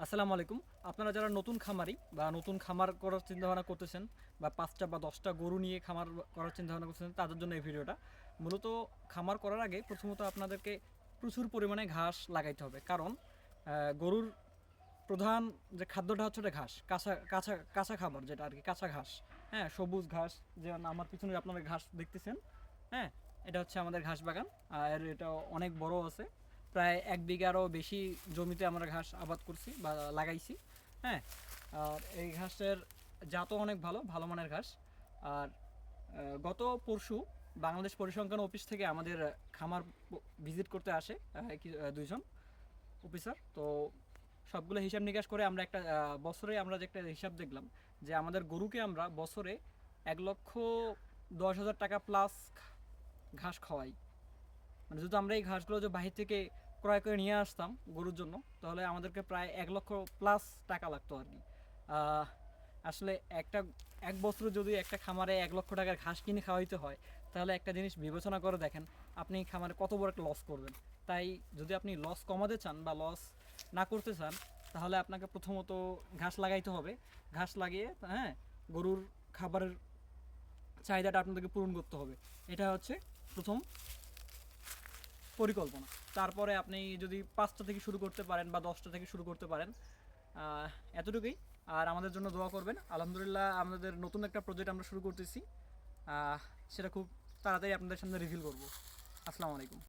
আসসালামু আলাইকুম। আপনারা যারা নতুন খামারি বা নতুন খামার করার চিন্তাভাবনা করতেছেন বা ৫টা বা ১০টা গরু নিয়ে খামার করার চিন্তাভাবনা করতেছেন তাদের জন্য এই ভিডিওটা। মূলত খামার করার আগে প্রথমত আপনাদেরকে প্রচুর পরিমাণে ঘাস লাগাইতে হবে। কারণ গরুর প্রধান যে খাদ্যটা হচ্ছে ওটা ঘাস, কাঁচা কাঁচা কাঁচা খাবার যেটা আর কি, কাঁচা ঘাস। হ্যাঁ, সবুজ ঘাস, যেমন আমার পিছনে আপনারা ঘাস দেখতেছেন। হ্যাঁ, এটা হচ্ছে আমাদের ঘাস বাগান। আর এটা অনেক বড় আছে, প্রায় ১ বিঘারও বেশি জমিতে আমরা ঘাস আবাদ করছি বা লাগাইছি। হ্যাঁ, আর এই ঘাসের জাতও অনেক ভালো, ভালো মানের ঘাস। আর গত পরশু বাংলাদেশ পরিসংখ্যান অফিস থেকে আমাদের খামার ভিজিট করতে আসে দুইজন অফিসার। তো সবগুলো হিসাব নিকাশ করে আমরা একটা বছরে আমরা যে একটা হিসাব দেখলাম যে আমাদের গরুকে আমরা বছরে ১,১০,০০০ টাকা প্লাস ঘাস খাওয়াই। মানে যদি আমরা এই ঘাসগুলো যে বাহির থেকে ক্রয় করে নিয়ে আসতাম গরুর জন্য, তাহলে আমাদেরকে প্রায় ১,০০,০০০ প্লাস টাকা লাগতো আর কি। আহ, আসলে এক বছর যদি একটা খামারে ১,০০,০০০ টাকার ঘাস কিনে খাওয়াইতে হয়, তাহলে একটা জিনিস বিবেচনা করে দেখেন আপনি খামারে কত বড় একটা লস করবেন। তাই যদি আপনি লস কমাতে চান বা লস না করতে চান, তাহলে আপনাকে প্রথমত ঘাস লাগাইতে হবে। ঘাস লাগিয়ে, হ্যাঁ, গরুর খাবারের চাহিদাটা আপনাদেরকে পূরণ করতে হবে। এটা হচ্ছে প্রথম পরিকল্পনা। তারপরে আপনি যদি ৫টা থেকে শুরু করতে পারেন বা ১০টা থেকে শুরু করতে পারেন, এতটুকুই। আর আমাদের জন্য দোয়া করবেন। আলহামদুলিল্লাহ আমাদের নতুন একটা প্রজেক্ট আমরা শুরু করতেছি, সেটা খুব তাড়াতাড়ি আপনাদের সামনে রিভিল করব। আসসালামু আলাইকুম।